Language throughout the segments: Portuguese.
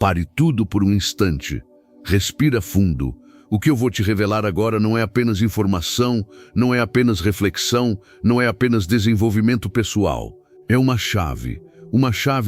Pare tudo por um instante. Respira fundo. O que eu vou te revelar agora não é apenas informação, não é apenas reflexão, não é apenas desenvolvimento pessoal. É uma chave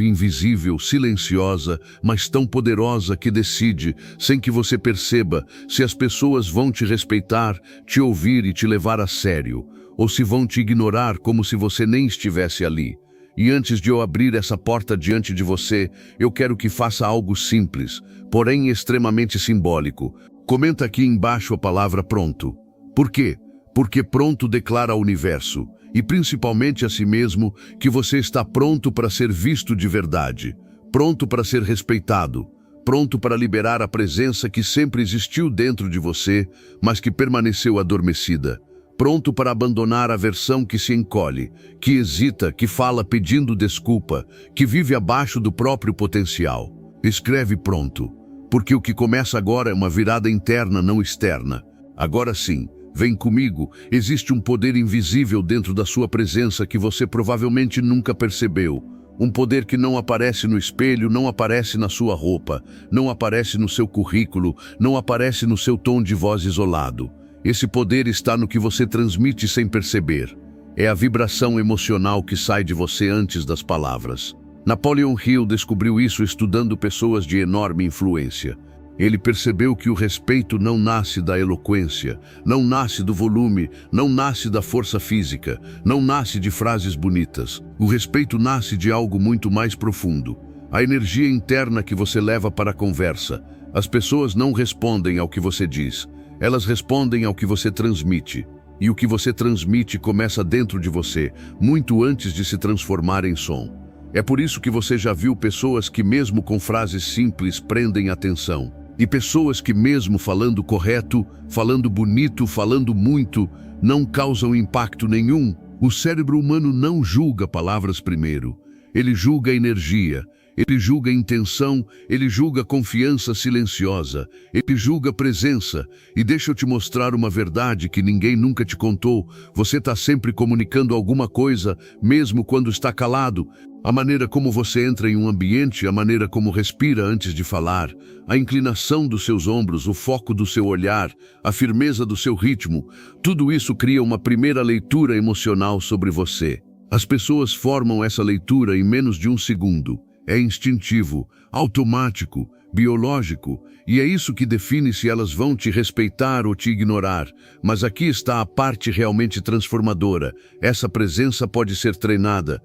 invisível, silenciosa, mas tão poderosa que decide, sem que você perceba, se as pessoas vão te respeitar, te ouvir e te levar a sério, ou se vão te ignorar como se você nem estivesse ali. E antes de eu abrir essa porta diante de você, eu quero que faça algo simples, porém extremamente simbólico. Comenta aqui embaixo a palavra pronto. Por quê? Porque pronto declara ao universo, e principalmente a si mesmo, que você está pronto para ser visto de verdade, pronto para ser respeitado, pronto para liberar a presença que sempre existiu dentro de você, mas que permaneceu adormecida, pronto para abandonar a versão que se encolhe, que hesita, que fala pedindo desculpa, que vive abaixo do próprio potencial. Escreve pronto, porque o que começa agora é uma virada interna, não externa. Agora sim, vem comigo, existe um poder invisível dentro da sua presença que você provavelmente nunca percebeu. Um poder que não aparece no espelho, não aparece na sua roupa, não aparece no seu currículo, não aparece no seu tom de voz isolado. Esse poder está no que você transmite sem perceber. É a vibração emocional que sai de você antes das palavras. Napoleon Hill descobriu isso estudando pessoas de enorme influência. Ele percebeu que o respeito não nasce da eloquência, não nasce do volume, não nasce da força física, não nasce de frases bonitas. O respeito nasce de algo muito mais profundo. A energia interna que você leva para a conversa. As pessoas não respondem ao que você diz, elas respondem ao que você transmite. E o que você transmite começa dentro de você, muito antes de se transformar em som. É por isso que você já viu pessoas que mesmo com frases simples prendem atenção. E pessoas que mesmo falando correto, falando bonito, falando muito, não causam impacto nenhum. O cérebro humano não julga palavras primeiro. Ele julga energia, ele julga intenção, ele julga confiança silenciosa, ele julga presença. E deixa eu te mostrar uma verdade que ninguém nunca te contou. Você está sempre comunicando alguma coisa, mesmo quando está calado. A maneira como você entra em um ambiente, a maneira como respira antes de falar, a inclinação dos seus ombros, o foco do seu olhar, a firmeza do seu ritmo, tudo isso cria uma primeira leitura emocional sobre você. As pessoas formam essa leitura em menos de um segundo. É instintivo, automático, biológico, e é isso que define se elas vão te respeitar ou te ignorar. Mas aqui está a parte realmente transformadora. Essa presença pode ser treinada.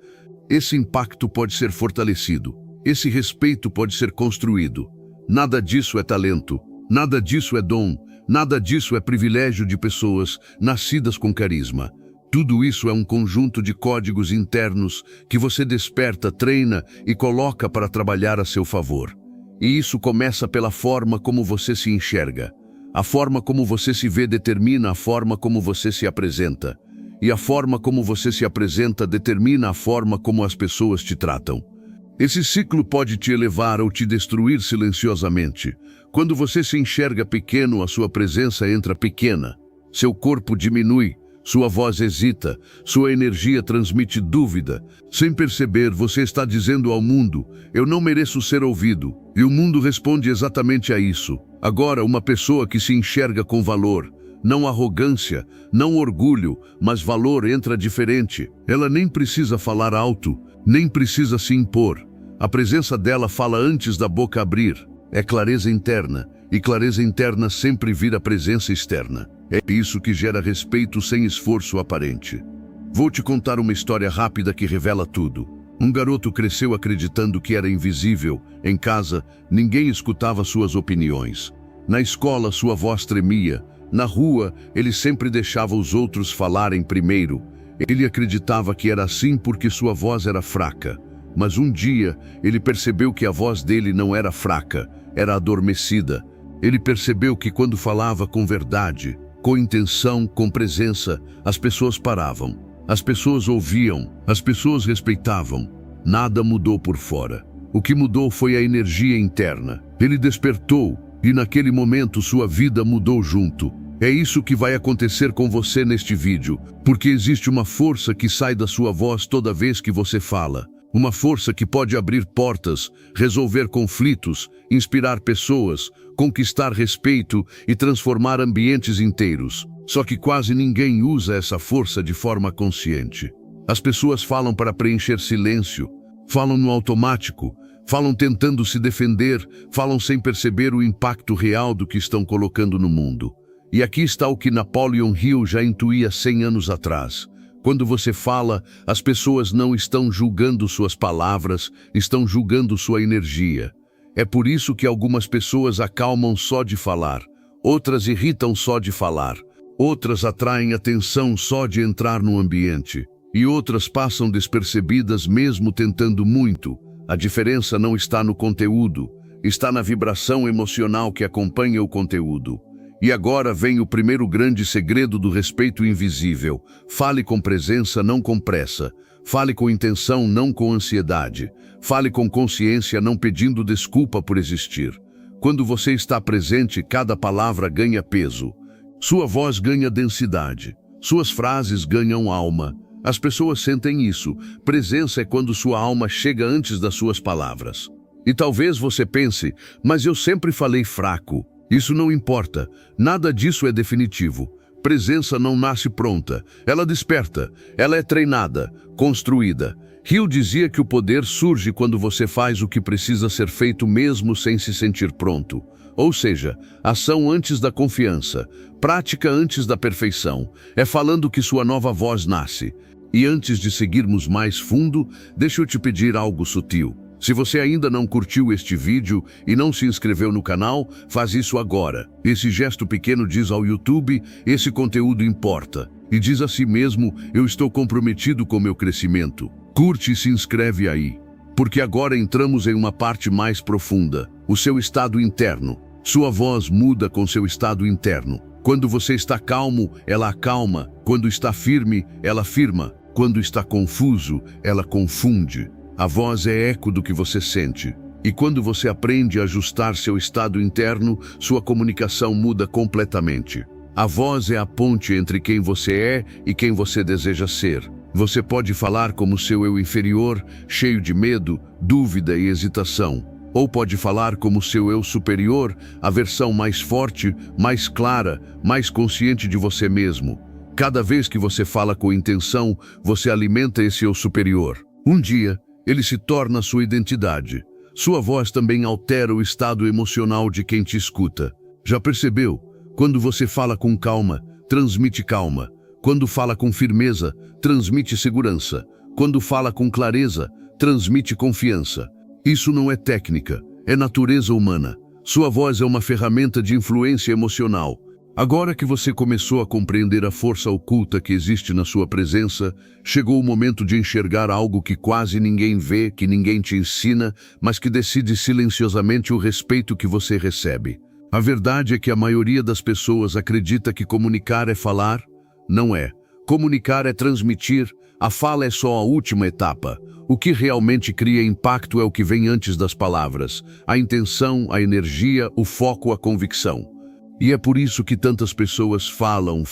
Esse impacto pode ser fortalecido. Esse respeito pode ser construído. Nada disso é talento, nada disso é dom, nada disso é privilégio de pessoas nascidas com carisma. Tudo isso é um conjunto de códigos internos que você desperta, treina e coloca para trabalhar a seu favor. E isso começa pela forma como você se enxerga. A forma como você se vê determina a forma como você se apresenta. E a forma como você se apresenta determina a forma como as pessoas te tratam. Esse ciclo pode te elevar ou te destruir silenciosamente. Quando você se enxerga pequeno, a sua presença entra pequena. Seu corpo diminui, sua voz hesita, sua energia transmite dúvida. Sem perceber, você está dizendo ao mundo, eu não mereço ser ouvido. E o mundo responde exatamente a isso. Agora, uma pessoa que se enxerga com valor, não arrogância, não orgulho, mas valor entra diferente. Ela nem precisa falar alto, nem precisa se impor. A presença dela fala antes da boca abrir. É clareza interna, e clareza interna sempre vira presença externa. É isso que gera respeito sem esforço aparente. Vou te contar uma história rápida que revela tudo. Um garoto cresceu acreditando que era invisível. Em casa, ninguém escutava suas opiniões. Na escola, sua voz tremia. Na rua, ele sempre deixava os outros falarem primeiro. Ele acreditava que era assim porque sua voz era fraca. Mas um dia, ele percebeu que a voz dele não era fraca, era adormecida. Ele percebeu que quando falava com verdade, com intenção, com presença, as pessoas paravam. As pessoas ouviam, as pessoas respeitavam. Nada mudou por fora. O que mudou foi a energia interna. Ele despertou. E naquele momento sua vida mudou junto. É isso que vai acontecer com você neste vídeo, porque existe uma força que sai da sua voz toda vez que você fala. Uma força que pode abrir portas, resolver conflitos, inspirar pessoas, conquistar respeito e transformar ambientes inteiros. Só que quase ninguém usa essa força de forma consciente. As pessoas falam para preencher silêncio, falam no automático, falam tentando se defender, falam sem perceber o impacto real do que estão colocando no mundo. E aqui está o que Napoleon Hill já intuía 100 anos atrás. Quando você fala, as pessoas não estão julgando suas palavras, estão julgando sua energia. É por isso que algumas pessoas acalmam só de falar, outras irritam só de falar, outras atraem atenção só de entrar no ambiente, e outras passam despercebidas mesmo tentando muito. A diferença não está no conteúdo, está na vibração emocional que acompanha o conteúdo. E agora vem o primeiro grande segredo do respeito invisível. Fale com presença, não com pressa. Fale com intenção, não com ansiedade. Fale com consciência, não pedindo desculpa por existir. Quando você está presente, cada palavra ganha peso. Sua voz ganha densidade. Suas frases ganham alma. As pessoas sentem isso. Presença é quando sua alma chega antes das suas palavras. E talvez você pense, mas eu sempre falei fraco. Isso não importa. Nada disso é definitivo. Presença não nasce pronta. Ela desperta. Ela é treinada, construída. Hill dizia que o poder surge quando você faz o que precisa ser feito mesmo sem se sentir pronto. Ou seja, ação antes da confiança, prática antes da perfeição. É falando que sua nova voz nasce. E antes de seguirmos mais fundo, deixa eu te pedir algo sutil. Se você ainda não curtiu este vídeo e não se inscreveu no canal, faz isso agora. Esse gesto pequeno diz ao YouTube, esse conteúdo importa. E diz a si mesmo, eu estou comprometido com meu crescimento. Curte e se inscreve aí. Porque agora entramos em uma parte mais profunda, o seu estado interno. Sua voz muda com seu estado interno. Quando você está calmo, ela acalma. Quando está firme, ela firma. Quando está confuso, ela confunde. A voz é eco do que você sente. E quando você aprende a ajustar seu estado interno, sua comunicação muda completamente. A voz é a ponte entre quem você é e quem você deseja ser. Você pode falar como seu eu inferior, cheio de medo, dúvida e hesitação. Ou pode falar como seu eu superior, a versão mais forte, mais clara, mais consciente de você mesmo. Cada vez que você fala com intenção, você alimenta esse eu superior. Um dia, ele se torna sua identidade. Sua voz também altera o estado emocional de quem te escuta. Já percebeu? Quando você fala com calma, transmite calma. Quando fala com firmeza, transmite segurança. Quando fala com clareza, transmite confiança. Isso não é técnica, é natureza humana. Sua voz é uma ferramenta de influência emocional. Agora que você começou a compreender a força oculta que existe na sua presença, chegou o momento de enxergar algo que quase ninguém vê, que ninguém te ensina, mas que decide silenciosamente o respeito que você recebe. A verdade é que a maioria das pessoas acredita que comunicar é falar. Não é. Comunicar é transmitir, a fala é só a última etapa. O que realmente cria impacto é o que vem antes das palavras. A intenção, a energia, o foco, a convicção. E é por isso que tantas pessoas falam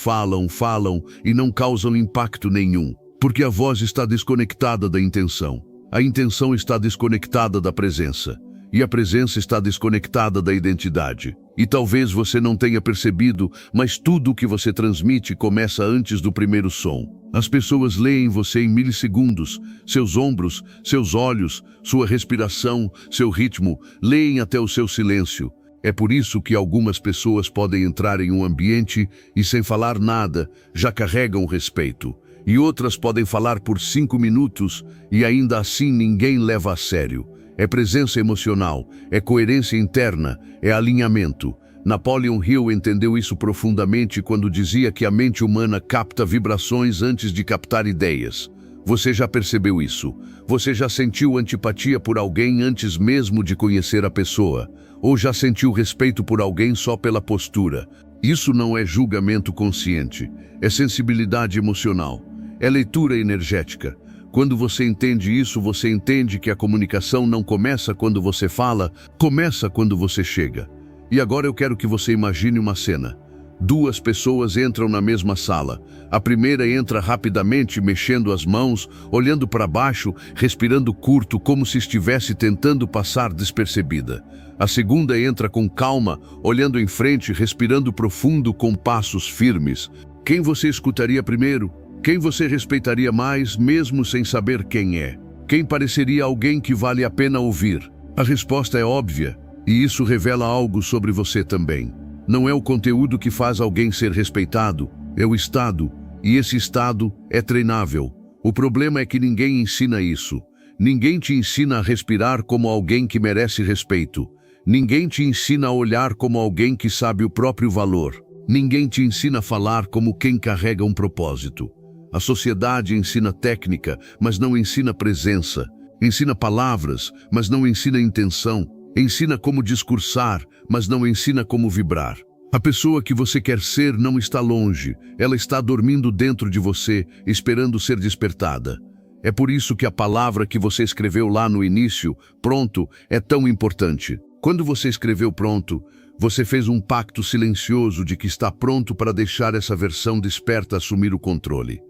e não causam impacto nenhum. Porque a voz está desconectada da intenção. A intenção está desconectada da presença. E a presença está desconectada da identidade. E talvez você não tenha percebido, mas tudo o que você transmite começa antes do primeiro som. As pessoas leem você em milissegundos. Seus ombros, seus olhos, sua respiração, seu ritmo, leem até o seu silêncio. É por isso que algumas pessoas podem entrar em um ambiente e, sem falar nada, já carregam respeito. E outras podem falar por 5 minutos e ainda assim ninguém leva a sério. É presença emocional, é coerência interna, é alinhamento. Napoleon Hill entendeu isso profundamente quando dizia que a mente humana capta vibrações antes de captar ideias. Você já percebeu isso? Você já sentiu antipatia por alguém antes mesmo de conhecer a pessoa? Ou já sentiu respeito por alguém só pela postura? Isso não é julgamento consciente, é sensibilidade emocional, é leitura energética. Quando você entende isso, você entende que a comunicação não começa quando você fala, começa quando você chega. E agora eu quero que você imagine uma cena. Duas pessoas entram na mesma sala. A primeira entra rapidamente, mexendo as mãos, olhando para baixo, respirando curto, como se estivesse tentando passar despercebida. A segunda entra com calma, olhando em frente, respirando profundo, com passos firmes. Quem você escutaria primeiro? Quem você respeitaria mais, mesmo sem saber quem é? Quem pareceria alguém que vale a pena ouvir? A resposta é óbvia, e isso revela algo sobre você também. Não é o conteúdo que faz alguém ser respeitado, é o estado, e esse estado é treinável. O problema é que ninguém ensina isso. Ninguém te ensina a respirar como alguém que merece respeito. Ninguém te ensina a olhar como alguém que sabe o próprio valor. Ninguém te ensina a falar como quem carrega um propósito. A sociedade ensina técnica, mas não ensina presença. Ensina palavras, mas não ensina intenção. Ensina como discursar, mas não ensina como vibrar. A pessoa que você quer ser não está longe, ela está dormindo dentro de você, esperando ser despertada. É por isso que a palavra que você escreveu lá no início, pronto, é tão importante. Quando você escreveu pronto, você fez um pacto silencioso de que está pronto para deixar essa versão desperta assumir o controle.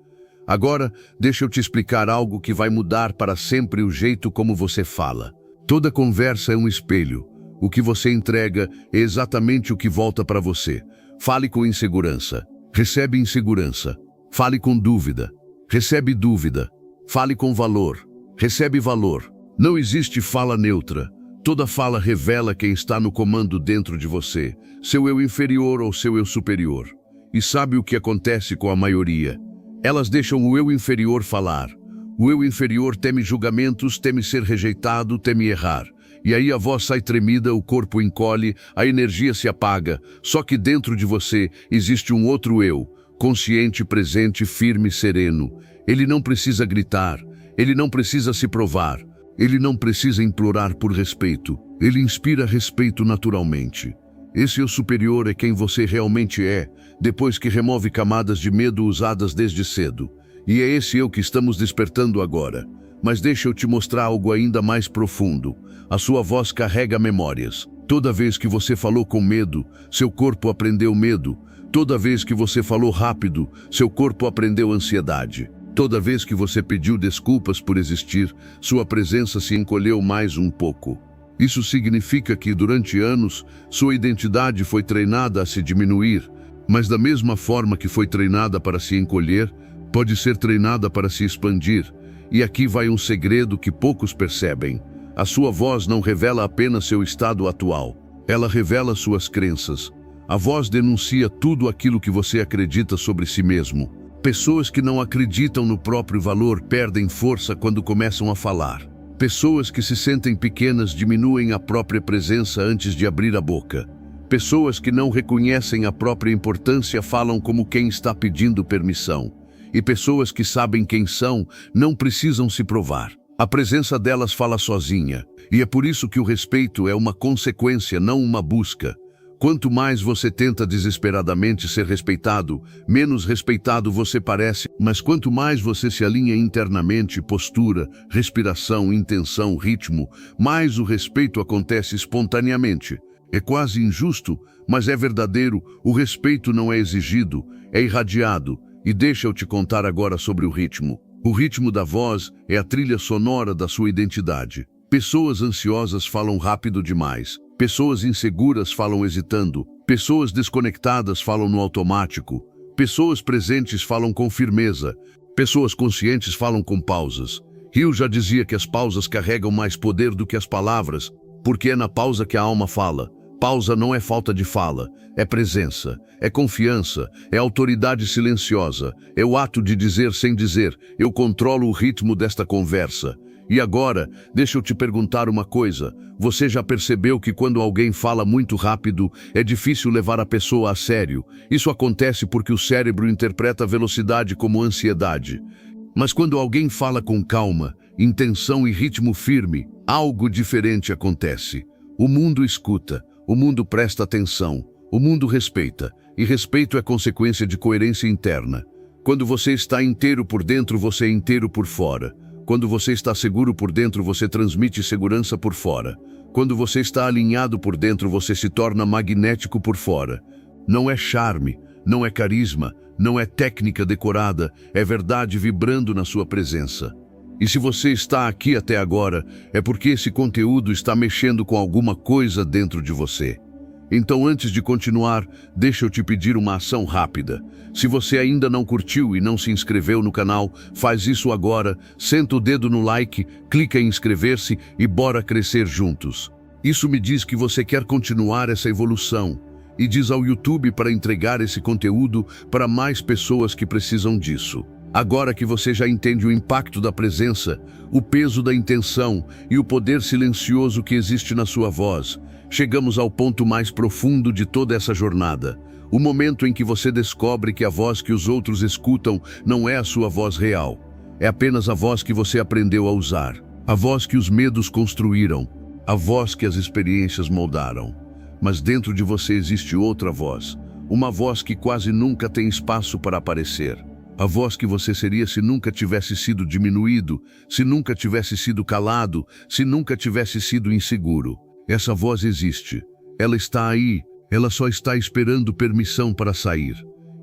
Agora, deixa eu te explicar algo que vai mudar para sempre o jeito como você fala. Toda conversa é um espelho. O que você entrega é exatamente o que volta para você. Fale com insegurança. Recebe insegurança. Fale com dúvida. Recebe dúvida. Fale com valor. Recebe valor. Não existe fala neutra. Toda fala revela quem está no comando dentro de você, seu eu inferior ou seu eu superior. E sabe o que acontece com a maioria? Elas deixam o eu inferior falar. O eu inferior teme julgamentos, teme ser rejeitado, teme errar. E aí a voz sai tremida, o corpo encolhe, a energia se apaga. Só que dentro de você existe um outro eu, consciente, presente, firme, sereno. Ele não precisa gritar, ele não precisa se provar, ele não precisa implorar por respeito. Ele inspira respeito naturalmente. Esse eu superior é quem você realmente é, depois que remove camadas de medo usadas desde cedo. E é esse eu que estamos despertando agora. Mas deixa eu te mostrar algo ainda mais profundo. A sua voz carrega memórias. Toda vez que você falou com medo, seu corpo aprendeu medo. Toda vez que você falou rápido, seu corpo aprendeu ansiedade. Toda vez que você pediu desculpas por existir, sua presença se encolheu mais um pouco. Isso significa que, durante anos, sua identidade foi treinada a se diminuir, mas da mesma forma que foi treinada para se encolher, pode ser treinada para se expandir. E aqui vai um segredo que poucos percebem. A sua voz não revela apenas seu estado atual. Ela revela suas crenças. A voz denuncia tudo aquilo que você acredita sobre si mesmo. Pessoas que não acreditam no próprio valor perdem força quando começam a falar. Pessoas que se sentem pequenas diminuem a própria presença antes de abrir a boca. Pessoas que não reconhecem a própria importância falam como quem está pedindo permissão. E pessoas que sabem quem são não precisam se provar. A presença delas fala sozinha. E é por isso que o respeito é uma consequência, não uma busca. Quanto mais você tenta desesperadamente ser respeitado, menos respeitado você parece. Mas quanto mais você se alinha internamente, postura, respiração, intenção, ritmo, mais o respeito acontece espontaneamente. É quase injusto, mas é verdadeiro. O respeito não é exigido, é irradiado. E deixa eu te contar agora sobre o ritmo. O ritmo da voz é a trilha sonora da sua identidade. Pessoas ansiosas falam rápido demais. Pessoas inseguras falam hesitando. Pessoas desconectadas falam no automático. Pessoas presentes falam com firmeza. Pessoas conscientes falam com pausas. Hill já dizia que as pausas carregam mais poder do que as palavras, porque é na pausa que a alma fala. Pausa não é falta de fala, é presença, é confiança, é autoridade silenciosa, é o ato de dizer sem dizer, eu controlo o ritmo desta conversa. E agora, deixa eu te perguntar uma coisa, você já percebeu que quando alguém fala muito rápido, é difícil levar a pessoa a sério? Isso acontece porque o cérebro interpreta a velocidade como ansiedade. Mas quando alguém fala com calma, intenção e ritmo firme, algo diferente acontece. O mundo escuta. O mundo presta atenção, o mundo respeita, e respeito é consequência de coerência interna. Quando você está inteiro por dentro, você é inteiro por fora. Quando você está seguro por dentro, você transmite segurança por fora. Quando você está alinhado por dentro, você se torna magnético por fora. Não é charme, não é carisma, não é técnica decorada, é verdade vibrando na sua presença. E se você está aqui até agora, é porque esse conteúdo está mexendo com alguma coisa dentro de você. Então, antes de continuar, deixa eu te pedir uma ação rápida. Se você ainda não curtiu e não se inscreveu no canal, faz isso agora, senta o dedo no like, clica em inscrever-se e bora crescer juntos. Isso me diz que você quer continuar essa evolução e diz ao YouTube para entregar esse conteúdo para mais pessoas que precisam disso. Agora que você já entende o impacto da presença, o peso da intenção e o poder silencioso que existe na sua voz, chegamos ao ponto mais profundo de toda essa jornada. O momento em que você descobre que a voz que os outros escutam não é a sua voz real. É apenas a voz que você aprendeu a usar. A voz que os medos construíram. A voz que as experiências moldaram. Mas dentro de você existe outra voz. Uma voz que quase nunca tem espaço para aparecer. A voz que você seria se nunca tivesse sido diminuído, se nunca tivesse sido calado, se nunca tivesse sido inseguro. Essa voz existe. Ela está aí. Ela só está esperando permissão para sair.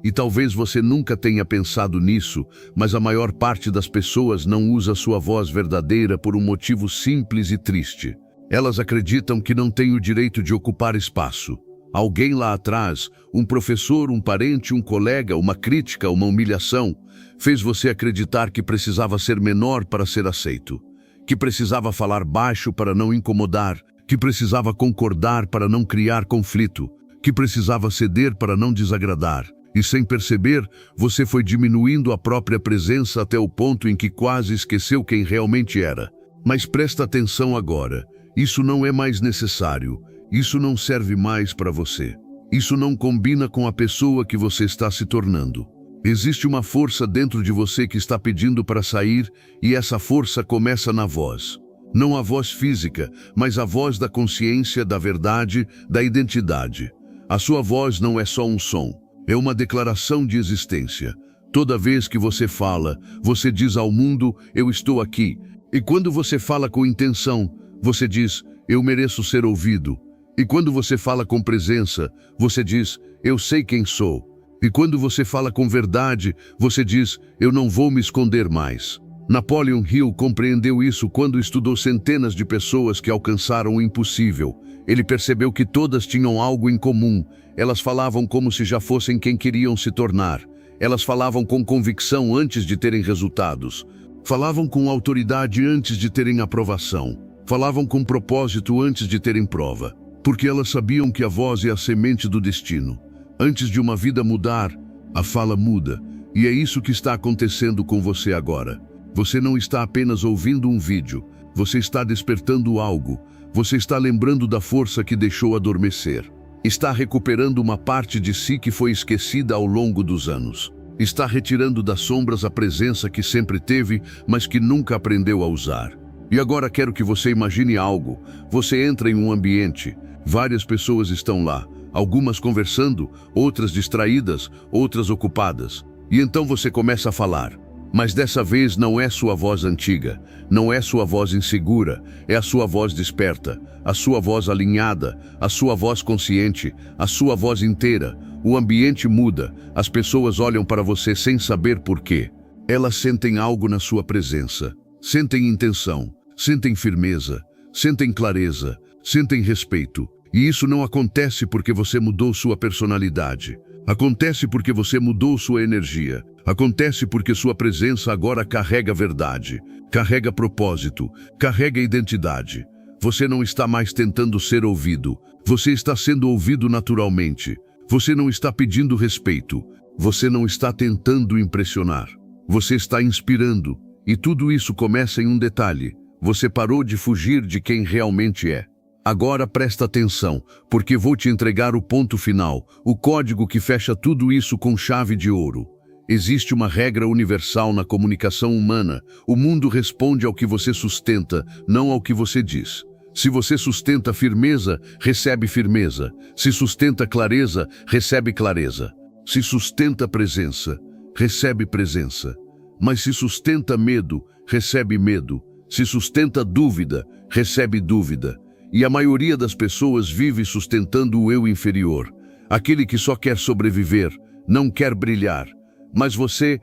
E talvez você nunca tenha pensado nisso, mas a maior parte das pessoas não usa sua voz verdadeira por um motivo simples e triste. Elas acreditam que não têm o direito de ocupar espaço. Alguém lá atrás, um professor, um parente, um colega, uma crítica, uma humilhação, fez você acreditar que precisava ser menor para ser aceito, que precisava falar baixo para não incomodar, que precisava concordar para não criar conflito, que precisava ceder para não desagradar. E sem perceber, você foi diminuindo a própria presença até o ponto em que quase esqueceu quem realmente era. Mas presta atenção agora, isso não é mais necessário. Isso não serve mais para você. Isso não combina com a pessoa que você está se tornando. Existe uma força dentro de você que está pedindo para sair e essa força começa na voz. Não a voz física, mas a voz da consciência, da verdade, da identidade. A sua voz não é só um som, é uma declaração de existência. Toda vez que você fala, você diz ao mundo, eu estou aqui. E quando você fala com intenção, você diz, eu mereço ser ouvido. E quando você fala com presença, você diz, eu sei quem sou. E quando você fala com verdade, você diz, eu não vou me esconder mais. Napoleon Hill compreendeu isso quando estudou centenas de pessoas que alcançaram o impossível. Ele percebeu que todas tinham algo em comum. Elas falavam como se já fossem quem queriam se tornar. Elas falavam com convicção antes de terem resultados. Falavam com autoridade antes de terem aprovação. Falavam com propósito antes de terem prova. Porque elas sabiam que a voz é a semente do destino. Antes de uma vida mudar, a fala muda. E é isso que está acontecendo com você agora. Você não está apenas ouvindo um vídeo. Você está despertando algo. Você está lembrando da força que deixou adormecer. Está recuperando uma parte de si que foi esquecida ao longo dos anos. Está retirando das sombras a presença que sempre teve, mas que nunca aprendeu a usar. E agora quero que você imagine algo. Você entra em um ambiente. Várias pessoas estão lá, algumas conversando, outras distraídas, outras ocupadas. E então você começa a falar. Mas dessa vez não é sua voz antiga, não é sua voz insegura, é a sua voz desperta, a sua voz alinhada, a sua voz consciente, a sua voz inteira. O ambiente muda, as pessoas olham para você sem saber por quê. Elas sentem algo na sua presença, sentem intenção, sentem firmeza, sentem clareza, sentem respeito. E isso não acontece porque você mudou sua personalidade. Acontece porque você mudou sua energia. Acontece porque sua presença agora carrega verdade, carrega propósito, carrega identidade. Você não está mais tentando ser ouvido. Você está sendo ouvido naturalmente. Você não está pedindo respeito. Você não está tentando impressionar. Você está inspirando. E tudo isso começa em um detalhe. Você parou de fugir de quem realmente é. Agora presta atenção, porque vou te entregar o ponto final, o código que fecha tudo isso com chave de ouro. Existe uma regra universal na comunicação humana. O mundo responde ao que você sustenta, não ao que você diz. Se você sustenta firmeza, recebe firmeza. Se sustenta clareza, recebe clareza. Se sustenta presença, recebe presença. Mas se sustenta medo, recebe medo. Se sustenta dúvida, recebe dúvida. E a maioria das pessoas vive sustentando o eu inferior. aquele que só quer sobreviver, não quer brilhar. Mas você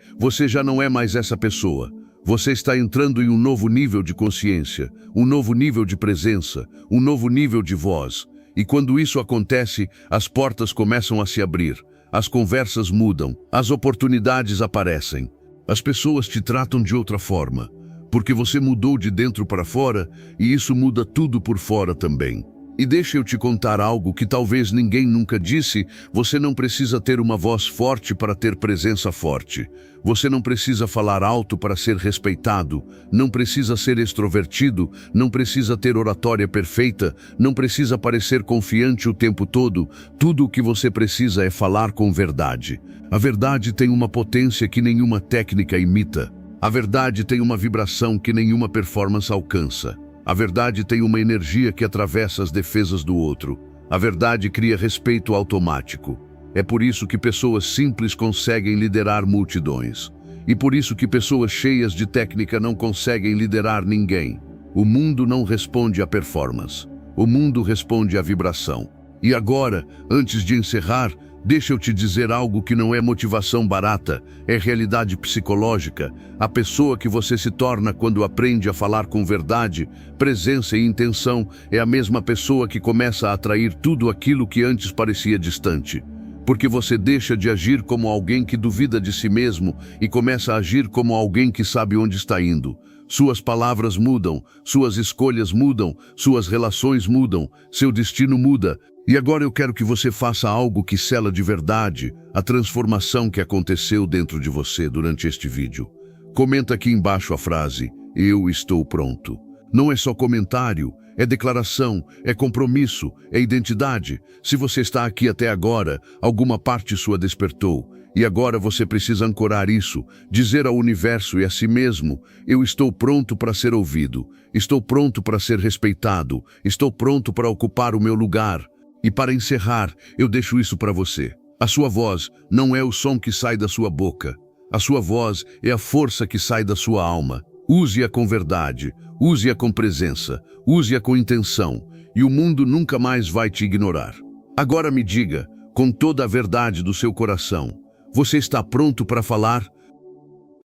já não é mais essa pessoa. Você está entrando em um novo nível de consciência, um novo nível de presença, um novo nível de voz. E quando isso acontece, as portas começam a se abrir, as conversas mudam, as oportunidades aparecem. As pessoas te tratam de outra forma, porque você mudou de dentro para fora e isso muda tudo por fora também. E deixa eu te contar algo que talvez ninguém nunca disse: você não precisa ter uma voz forte para ter presença forte. Você não precisa falar alto para ser respeitado, não precisa ser extrovertido, não precisa ter oratória perfeita, não precisa parecer confiante o tempo todo. Tudo o que você precisa é falar com verdade. A verdade tem uma potência que nenhuma técnica imita. A verdade tem uma vibração que nenhuma performance alcança. A verdade tem uma energia que atravessa as defesas do outro. A verdade cria respeito automático. É por isso que pessoas simples conseguem liderar multidões. E por isso que pessoas cheias de técnica não conseguem liderar ninguém. O mundo não responde à performance. O mundo responde à vibração. E agora, antes de encerrar, deixa eu te dizer algo que não é motivação barata, é realidade psicológica. A pessoa que você se torna quando aprende a falar com verdade, presença e intenção é a mesma pessoa que começa a atrair tudo aquilo que antes parecia distante. Porque você deixa de agir como alguém que duvida de si mesmo e começa a agir como alguém que sabe onde está indo. Suas palavras mudam, suas escolhas mudam, suas relações mudam, seu destino muda. E agora eu quero que você faça algo que sela de verdade a transformação que aconteceu dentro de você durante este vídeo. Comenta aqui embaixo a frase: "Eu estou pronto". Não é só comentário, é declaração, é compromisso, é identidade. Se você está aqui até agora, alguma parte sua despertou. E agora você precisa ancorar isso, dizer ao universo e a si mesmo: eu estou pronto para ser ouvido, estou pronto para ser respeitado, estou pronto para ocupar o meu lugar. E para encerrar, eu deixo isso para você. A sua voz não é o som que sai da sua boca. A sua voz é a força que sai da sua alma. Use-a com verdade, use-a com presença, use-a com intenção, e o mundo nunca mais vai te ignorar. Agora me diga, com toda a verdade do seu coração, você está pronto para falar?